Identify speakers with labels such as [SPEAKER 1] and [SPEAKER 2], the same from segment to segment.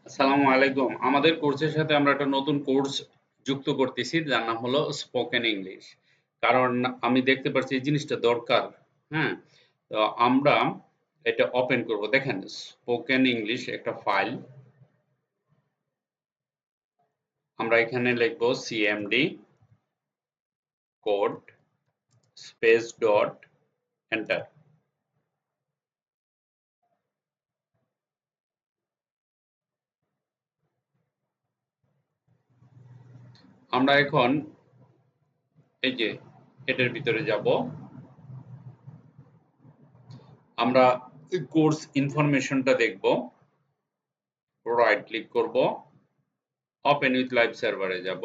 [SPEAKER 1] আসসালামু আলাইকুম। আমাদের কোর্সের সাথে আমরা একটা নতুন কোর্স যুক্ত করতেছি যার নাম হলো স্পোকেন ইংলিশ। কারণ আমি দেখতে পারছি এই জিনিসটা দরকার। হ্যাঁ? তো আমরা এটা ওপেন করব। দেখেন স্পোকেন ইংলিশ একটা ফাইল। আমরা এখানে লিখব CMD code space dot enter. আমরা এখন এই যে এটার ভিতরে যাব। আমরা কোর্স ইনফরমেশনটা দেখব। রাইট ক্লিক করব। ওপেন উইথ লাইভ সার্ভারে যাব।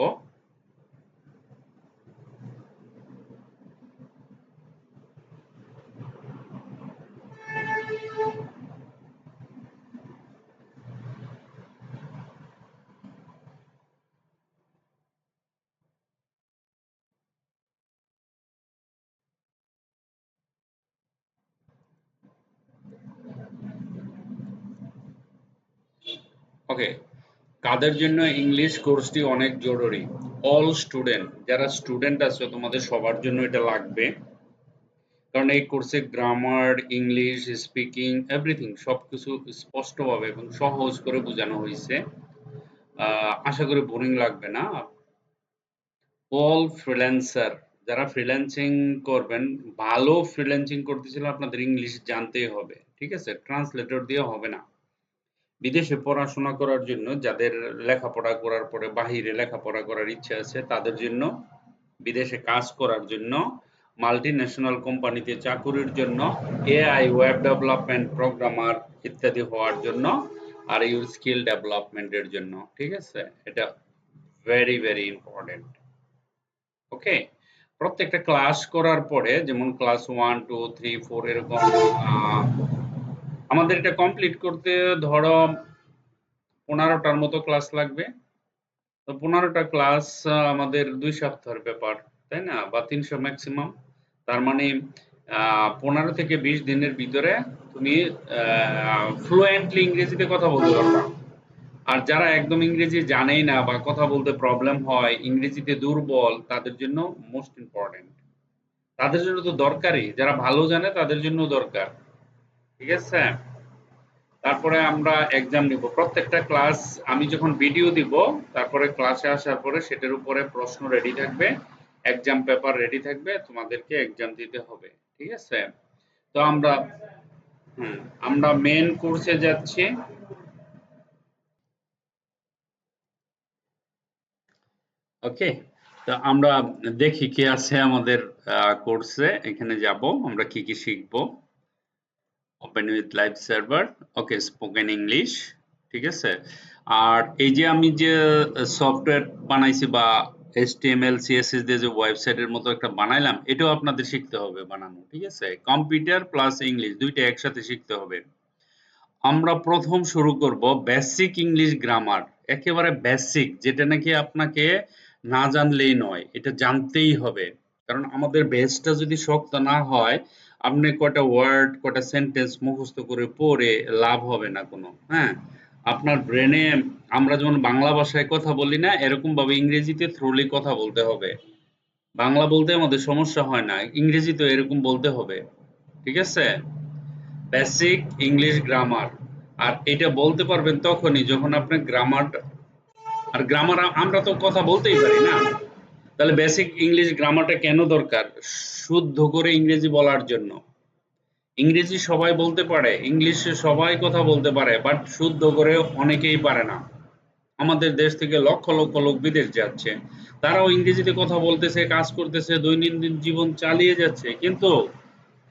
[SPEAKER 1] ওকে, কাদের জন্য ইংলিশ কোর্সটি অনেক জরুরি? অল স্টুডেন্ট, যারা স্টুডেন্ট আছো তোমাদের সবার জন্য এটা লাগবে। কারণ এই কোর্সে গ্রামার, ইংলিশ স্পিকিং, এভরিথিং সবকিছু স্পষ্টভাবে এবং সহজ করে বোঝানো হয়েছে। আশা করি বোরিং লাগবে না। অল ফ্রিল্যান্সার, যারা ফ্রিল্যান্সিং করবেন, ভালো ফ্রিল্যান্সিং করতেছিল আপনাদের ইংলিশ জানতেই হবে। ঠিক আছে, ট্রান্সলেটর দিয়ে হবে না। বিদেশে পড়াশোনা করার জন্য যাদের লেখাপড়া করার পরে বাহিরে লেখাপড়া করার ইচ্ছা আছে তাদের জন্য, বিদেশে কাজ করার জন্য, মাল্টি ন্যাশনাল কোম্পানিতে চাকুরির জন্য, এআই, ওয়েব ডেভেলপমেন্ট, প্রোগ্রামার ইত্যাদি হওয়ার জন্য, আর ইউর স্কিল ডেভেলপমেন্টের জন্য। ঠিক আছে, এটা ভেরি ভেরি ইম্পর্টেন্ট। ওকে, প্রত্যেকটা ক্লাস করার পরে যেমন ক্লাস 1 2 3 4 এরকম আমাদের এটা কমপ্লিট করতে ধরো 15টার মতো ক্লাস লাগবে। তো 15টা ক্লাস আমাদের 2 সপ্তাহের ব্যাপার, তাই না? বা 300 ম্যাক্সিমাম। তার মানে 15 থেকে 20 দিনের ভিতরে তুমি ফ্লুয়েন্টলি ইংরেজিতে কথা বলতে পারবা। আর যারা একদম ইংরেজি জানেই না বা কথা বলতে প্রবলেম হয়, ইংরেজিতে দুর্বল, তাদের জন্য মোস্ট ইম্পর্টেন্ট। তাদের জন্য তো দরকারই, যারা ভালো জানে তাদের জন্য দরকার। ঠিক আছে? তারপরে আমরা এক্সাম নিব। প্রত্যেকটা ক্লাস আমি যখন ভিডিও দিব, তারপরে ক্লাসে আসার পরে সেটার উপরে প্রশ্ন রেডি থাকবে, এক্সাম পেপার রেডি থাকবে, তোমাদেরকে এক্সাম দিতে হবে। ঠিক আছে? তো আমরা আমরা মেন কোর্সে যাচ্ছি। ওকে, তো আমরা দেখি কি আছে আমাদের কোর্সে। এখানে যাব, আমরা কি কি শিখবো। Open with live server. Okay, spoken English. ঠিক আছে, আর এই যে আমি যে সফটওয়্যার বানাইছি বা এইচটিএমএল সিএসএস দিয়ে যে ওয়েবসাইটের মতো একটা বানাইলাম, এটাও আপনাদের শিখতে হবে বানানো। ঠিক আছে, কম্পিউটার প্লাস ইংলিশ দুইটা একসাথে শিখতে হবে। আমরা প্রথম শুরু করব বেসিক ইংলিশ গ্রামার। একেবারে বেসিক, যেটা নাকি আপনাকে না জানলেই নয়, এটা জানতেই হবে। কারণ আমাদের বেসটা যদি শক্ত না হয়, আপনি কয়টা ওয়ার্ড কয়টা সেন্টেন্স মুখস্থ করে পড়ে লাভ হবে না কোনো। হ্যাঁ, আপনার ব্রেনে, আমরা যেমন বাংলা ভাষায় কথা বলি না, এরকম ভাবে ইংরেজিতে থ্রুলি কথা বলতে হবে। বাংলা বলতে আমাদের সমস্যা হয় না, ইংরেজি তো এরকম বলতে হবে। ঠিক আছে, বেসিক ইংলিশ গ্রামার। আর এটা বলতে পারবেন তখনই যখন আপনি গ্রামার, আর গ্রামার আমরা তো কথা বলতেই পারি না। তাহলে বেসিক ইংলিশ গ্রামারটা কেন দরকার? শুদ্ধ করে ইংরেজি বলার জন্য। ইংরেজি সবাই বলতে পারে, ইংলিশে সবাই কথা বলতে পারে, বাট শুদ্ধ করে অনেকেই পারে না। আমাদের দেশ থেকে লক্ষ লক্ষ লোক বিদেশ যাচ্ছে, তারাও ইংরেজিতে কথা বলতেছে, কাজ করতেছে, দৈনন্দিন জীবন চালিয়ে যাচ্ছে, কিন্তু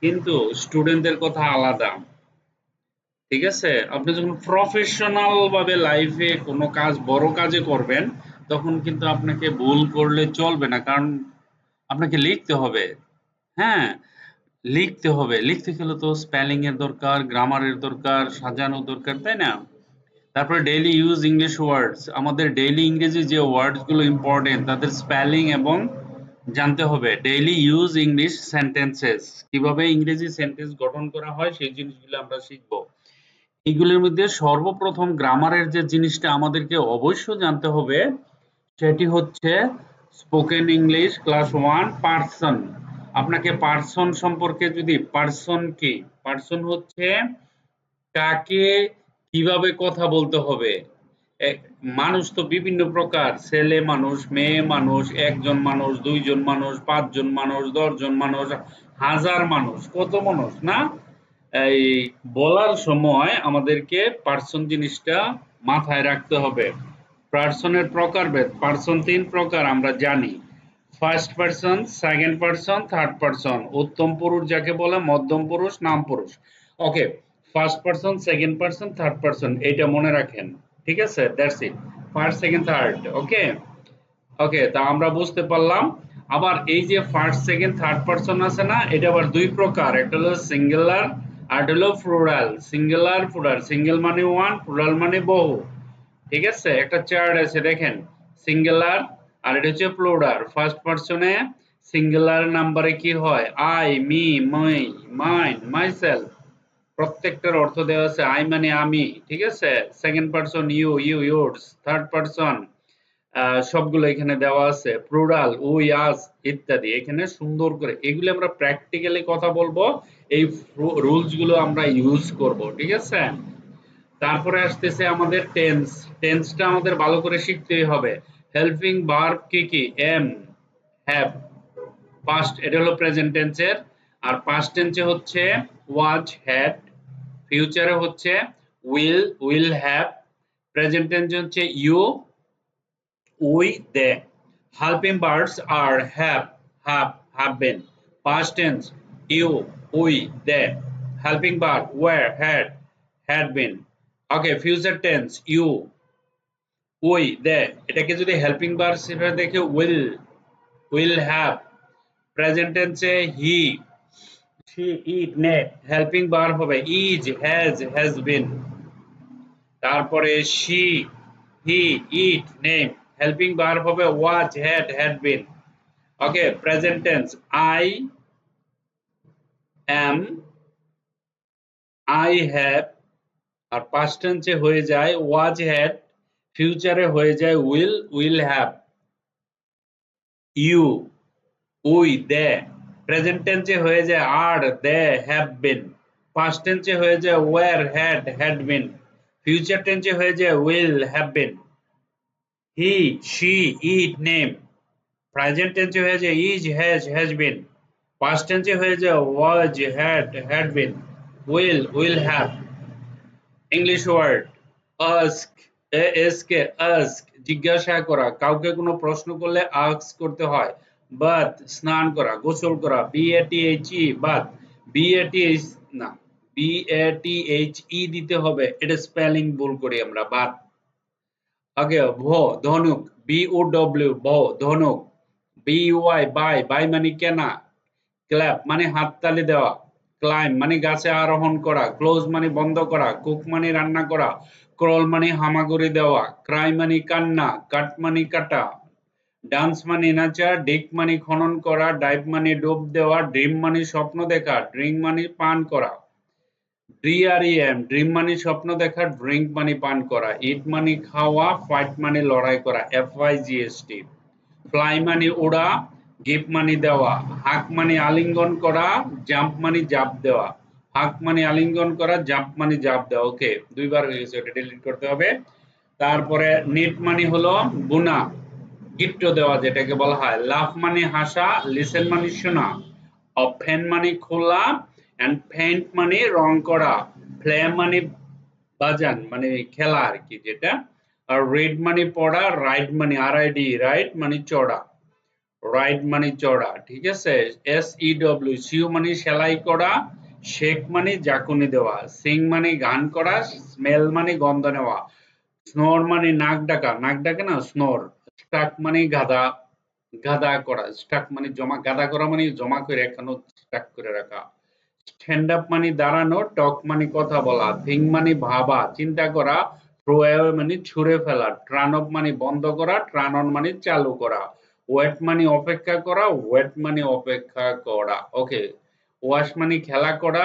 [SPEAKER 1] কিন্তু স্টুডেন্টদের কথা আলাদা। ঠিক আছে, আপনি যখন প্রফেশনাল ভাবে লাইফে কোনো কাজ, বড় কাজে করবেন, তখন কিন্তু আপনাকে ভুল করলে চলবে না, কারণ আপনাকে লিখতে হবে। হ্যাঁ, লিখতে হবে, লিখতে গেলে তো স্পেলিং এর দরকার, গ্রামারের দরকার, সাজানো দরকার, তাই না? তারপরে ডেইলি ইউজ ইংলিশ ওয়ার্ডস, আমাদের ডেইলি ইংরেজি যে ওয়ার্ডস গুলো ইম্পর্টেন্ট তাদের স্পেলিং এবং জানতে হবে। ডেইলি ইউজ ইংলিশ সেন্টেন্সেস, কিভাবে ইংরেজি সেন্টেন্স গঠন করা হয় সেই জিনিসগুলো আমরা শিখবো। এগুলোর মধ্যে সর্বপ্রথম গ্রামারের যে জিনিসটা আমাদেরকে অবশ্যই জানতে হবে সেটি হচ্ছে স্পোকেন ইংলিশ ক্লাস 1 পারসন। আপনাকে পারসন সম্পর্কে যদি পারসন কি, পারসন হচ্ছে কাকে কিভাবে কথা বলতে হবে। মানুষ তো বিভিন্ন প্রকার, ছেলে মানুষ, মেয়ে মানুষ, একজন মানুষ, দুইজন মানুষ, পাঁচজন মানুষ, 10জন মানুষ, হাজার মানুষ, কত মানুষ না। এই বলার সময় আমাদেরকে পার্সন জিনিসটা মাথায় রাখতে হবে। পার্সনের প্রকারভেদ, পার্সন 3 প্রকার আমরা জানি। First person, second person, third person. উত্তম পুরুষ যাকে বলে, মধ্যম পুরুষ, নাম পুরুষ। Okay, first person, second person, third person, এইটা মনে রাখেন। ঠিক আছে, that's it. First, second, third. Okay okay, তা আমরা বুঝতে পারলাম। আবার এই যে ফার্স্ট, সেকেন্ড, থার্ড পার্সন আছে না, এটা আবার দুই প্রকার। একটা হলো সিঙ্গুলার আর একটা হলো প্লুরাল। Singular, plural. সিঙ্গেল মানে ওয়ান, প্লুরাল মানে বহু। ঠিক আছে, একটা চার্ট আছে দেখেন, সিঙ্গুলার আর এটা হচ্ছে প্লুরাল। ফার্স্ট পার্সনে সিঙ্গুলার নাম্বারে কি হয়, I, me, my, mine, myself. প্রত্যেকটার অর্থ দেওয়া আছে, আই মানে আমি। ঠিক আছে, second person you, you, yours. Third person সবগুলো এখানে দেওয়া আছে, প্লুরাল উই, আস ইত্যাদি। এখানে সুন্দর করে এগুলো আমরা প্র্যাকটিক্যালি কথা বলবো, এই রুলস গুলো আমরা ইউজ করব। ঠিক আছে, তারপরে আসতেছে আমাদের টেন্স। টেন্সটা আমাদের ভালো করে শিখতেই হবে। হেল্পিং ভার্ব কি কি, এম, হ্যাভ। পাস্ট, এটা হলো প্রেজেন্ট টেন্সের। আর পাস্ট টেন্সে হচ্ছে ওয়াজ, হ্যাড। ফিউচারে হচ্ছে উইল, উইল হ্যাভ। প্রেজেন্ট টেন্সে হচ্ছে you, we, they. Helping verbs আর have been. Past tense you, we, they. Helping verb were, had been. Okay, future tense you, we, they. এটাকে যদি হেল্পিং ভার্ব হিসেবে দেখে will have। প্রেজেন্ট টেন্সে he, she, it, ne। Helping verb হবে is, has been। তারপরে she, he, it, name। Helping verb হবে was, had been। Okay, present tense I am, I have। আর past টেন্সে হয়ে যায় was, had। ফিউচারে হয়ে যায় will have। you, we, they। Present টেন্সে হয়ে যায় are, they, have been। Past টেন্সে হয়ে যায় were, had been। ফিউচার টেন্সে হয়ে যায় will have been। he, she, it, name। Present টেন্সে হয়ে যায় is, has been। পাস্ট টেন্সে হয়ে যায় was, had been। will have। English word ask, ask, ask জিজ্ঞাসা করা, কাউকে কোনো প্রশ্ন করলে ask করতে হয়। বাথ, স্নান করা, গোসল করা, BATHE, বাথ। BATH না, BATHE দিতে হবে, এটা স্পেলিং ভুল করি আমরা, বাথ। আগে ভ, ধনুক, BOW, ভ, ধনুক। BUI, বাই মানে কেনা। ক্ল্যাপ মানে হাততালি দেওয়া। ক্লাইম্ব মানে গাছে আরোহণ করা। ক্লোজ মানে বন্ধ করা। কুক মানে রান্না করা। ক্রল মানে হামাগুড়ি দেওয়া। ক্রাই মানে কান্না। কাট মানে কাটা। ডান্স মানে নাচা। ডিক মানে খনন করা। ডাইভ মানে ডুব দেওয়া। ড্রিম মানে স্বপ্ন দেখা। ড্রিঙ্ক মানে পান করা। DREAM, ড্রিম মানে স্বপ্ন দেখা। ড্রিঙ্ক মানে পান করা। ইট মানে খাওয়া। ফাইট মানে লড়াই করা। FIGST। ফ্লাই মানে ওড়া। গিফট মানে দেওয়া। হাক মানে আলিঙ্গন করা। জাম্প মানে জাপ দেওয়া। হাক মানে আলিঙ্গন করা। জাম্প মানে জাপ দেওয়া। ওকে, দুইবার হয়ে গেছে, ওটা ডিলিট করতে হবে। তারপরে নিট মানে হলো বুনা, গিফট দেওয়া যেটাকে বলা হয়। লাফ মানে হাসা। লিসেন মানে শোনা। অফেন মানে খোলা। এন্ড পেইন্ট মানে রং করা। প্লে মানে বাজান মানে খেলা আর কি যেটা। আর রিড মানে পড়া। রাইড মানে RID, রাইড মানে চড়া। রাইড মানে চড়া। ঠিক আছে, SEW, সিউ মানে সেলাই করা। শেক মানে জাকুনি দেওয়া। সিং মানে গান করা। স্মেল মানে গন্ধ নেওয়া। স্নোর মানে নাক ডাকা, নাক ডাকে না, স্নোর। স্টাক মানে গাদা, গাদা করা। স্টাক মানে জমা, গাদা করা মানে জমা করে রাখানো, স্টাক করে রাখা। স্ট্যান্ড আপ মানে দাঁড়ানো। টক মানে কথা বলা। থিঙ্ক মানে ভাবা, চিন্তা করা। থ্রো অ্যাওয়ে মানে ছুঁড়ে ফেলা। ট্রান অফ মানে বন্ধ করা। ট্রান অন মানে চালু করা। ওয়েট মানে অপেক্ষা করা। ওয়েট মানে অপেক্ষা করা। ওকে, ওয়াশ মানে খেলা করা।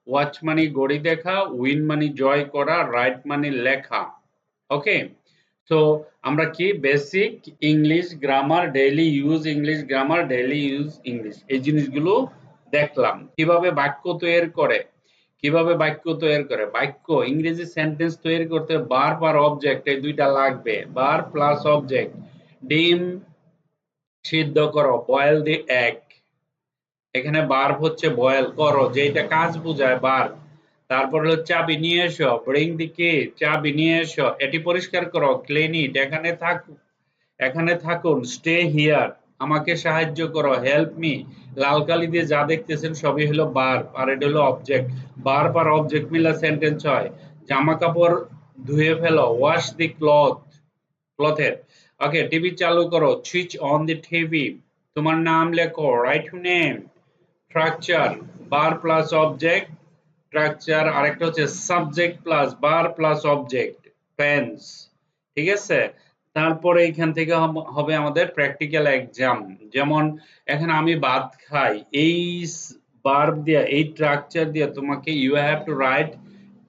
[SPEAKER 1] ওয়াচ মানে ঘড়ি দেখা, উইন মানে জয় করা, রাইট মানে লেখা। ওকে, তো আমরা কি basic English grammar, daily use English grammar, daily use English, এই জিনিসগুলো দেখলাম। কিভাবে বাক্য তৈরি করে, বাক্য ইংরেজি সেন্টেন্স তৈরি করতে ভার্ব আর অবজেক্ট এই দুইটা লাগবে। Verb plus object. ডিম সিদ্ধ করো, বয়েল দি এগ। এখানে ভার্ব হচ্ছে বয়েল করো, যেটা কাজ বোঝায় ভার্ব। তারপর হলো চাবি নিয়ে এসো, ব্রিং দি কি, চাবি নিয়ে এসো। এটি পরিষ্কার করো, ক্লিন ইট। এখানে থাকুন, স্টে হিয়ার। আমাকে সাহায্য করো, হেল্প মি। লাল কালি দিয়ে যা দেখতেছেন সবই হলো ভার্ব, আর এটা হলো অবজেক্ট। ভার্ব আর অবজেক্ট মিলে সেন্টেন্স হয়। জামা কাপড় ধুয়ে ফেলো, ওয়াশ দি ক্লথের। ওকে, টিভি চালু করো, সুইচ অন দি টিভি। তোমার নাম লেখো, right your name. Structure, bar plus object, structure. আরেকটা হচ্ছে সাবজেক্ট প্লাস বার প্লাস অবজেক্ট, পেন্স। ঠিক আছে, তারপরে এখান থেকে হবে আমাদের প্র্যাকটিক্যাল এক্সাম। যেমন এখানে আমি ভাত খাই, এই ভার্ব দিয়ে, এই স্ট্রাকচার দিয়ে তোমাকে you have to write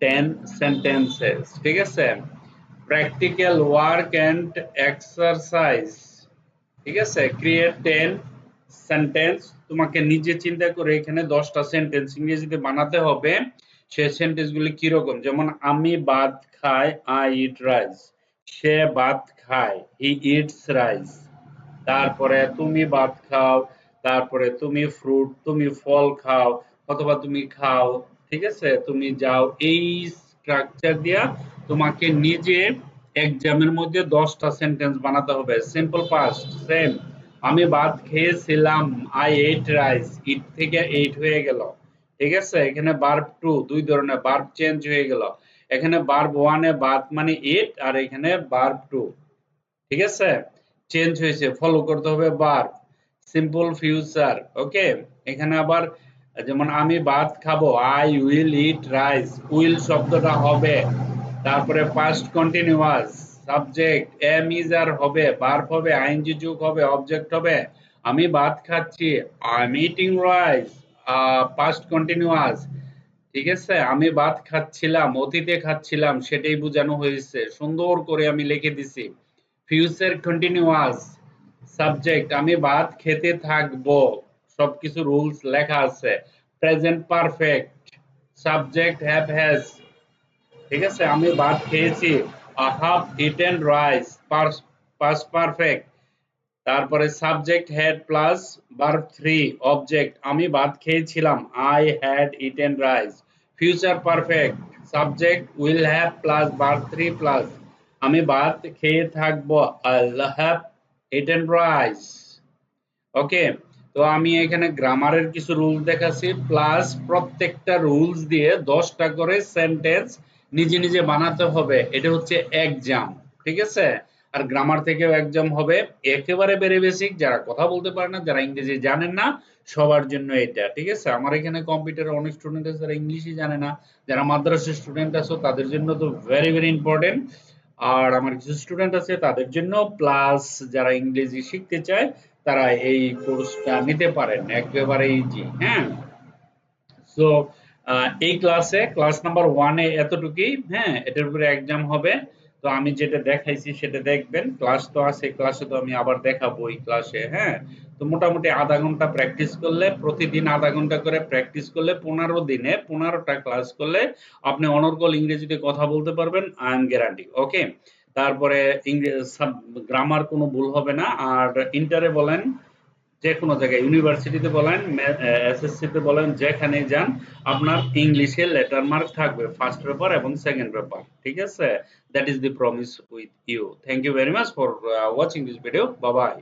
[SPEAKER 1] 10 sentences. ঠিক আছে, প্র্যাকটিক্যাল ওয়ার্ক এন্ড এক্সারসাইজ। ঠিক আছে, ক্রিয়েট 10 সেন্টেন্স। তোমাকে নিজে চিন্তা করে এখানে 10টা সেন্টেন্স ইংরেজিতে বানাতে হবে। সেই সেন্টেন্স গুলি কিরকম, যেমন আমি ভাত খাই, আই ইট রাইস। সে ভাত খায়, হি ইটস রাইস। তারপরে তুমি ভাত খাও, তারপরে তুমি ফ্রুট, তুমি ফল খাও, অথবা তুমি খাও। ঠিক আছে, তুমি যাও। এই স্ট্রাকচার দিয়া তোমাকে নিজে এক্সামের মধ্যে 10টা সেন্টেন্স বানাতে হবে। সিম্পল পাস্ট সেম, আমি ভাত খেয়েছিলাম, আই এট রাইস। ইট থেকে এইট হয়ে গেল। ঠিক আছে, এখানে ভার্ব টু, দুই ধরনের ভার্ব চেঞ্জ হয়ে গেল। এখানে ভার্ব ওয়ানে ভাত মানে ইট, আর এখানে ভার্ব টু, ঠিক আছে, চেঞ্জ হয়েছে। ফলো করতে হবে ভার্ব, সিম্পল ফিউচার। ওকে, এখানে আবার যেমন আমি ভাত খাবো, I will eat rice. Will শব্দটা হবে, তারপরে past continuous, subject am is are হবে, ভার্ব হবে, আইএনজি যোগ হবে, অবজেক্ট হবে। আমি ভাত খাচ্ছি, I am eating rice, past continuous. ঠিক আছে, আমি ভাত খাচ্ছিলাম, অতীতে খাচ্ছিলাম, সেটাই বোঝানো হয়েছে। সুন্দর করে আমি লিখে দিছি। ফিউচার কন্টিনিউয়াস, সাবজেক্ট আমি ভাত খেতে থাকবো, সবকিছু রুলস লেখা আছে। Present perfect, subject have has. ঠিক আছে, আমি ভাত খেয়েছি, I have eaten rice, past perfect. তারপরে subject had plus verb three, object আমি ভাত খেয়েছিলাম, I had eaten rice. Future perfect, subject will have plus verb three plus আমি ভাত খেয়ে থাকবো, আইল হ্যাভ ইটেন রাইস। ওকে, তো আমি এখানে গ্রামারের কিছু রুলস দেখাচ্ছি, প্লাস প্রত্যেকটা রুলস দিয়ে 10টা করে সেন্টেন্স নিজে নিজে বানাতে হবে। এটা হচ্ছে এক্সাম। ঠিক আছে, আর গ্রামার থেকেও এক্সাম হবে। একেবারে বেরে বেসিক, যারা কথা বলতে পারে না, যারা ইংরেজি জানেন না, সবার জন্য এটা। ঠিক আছে, আমার এখানে কম্পিউটারে অনেক স্টুডেন্ট আছে যারা ইংলিশই জানে না, যারা মাদ্রাসার স্টুডেন্ট আছে তাদের জন্য তো ভেরি ভেরি ইম্পর্টেন্ট। আর আমার কিছু স্টুডেন্ট আছে তাদের জন্য, প্লাস যারা ইংরেজি শিখতে চায় তারা এই কোর্সটা নিতে পারেন, একেবারে ইজি। হ্যাঁ, সো এই ক্লাস নাম্বার 1 এ এতটুকুই। হ্যাঁ, এটার উপরে এক্সাম হবে। তো আমি যেটা দেখাইছি সেটা দেখবেন। ক্লাস তো আছে, ক্লাসে তো আমি আবার দেখাবো এই ক্লাসে। হ্যাঁ, তো মোটামুটি আধা ঘন্টা প্র্যাকটিস করলে, প্রতিদিন আধা ঘন্টা করে প্র্যাকটিস করলে, 15 দিনে 15টা ক্লাস করলে আপনি অনর্গল ইংরেজিতে কথা বলতে পারবেন, আই এম গ্যারান্টি। ওকে, তারপরে গ্রামার কোনো ভুল হবে না। আর ইন্টারে বলেন, যে কোনো জায়গায়, ইউনিভার্সিটিতে বলেন, এসএসসিতে বলেন, যেখানে যান, আপনার ইংলিশে লেটার মার্ক থাকবে, ফার্স্ট পেপার এবং সেকেন্ড পেপার। ঠিক আছে, that is the promise with you. Thank you very much for watching this video. Bye by.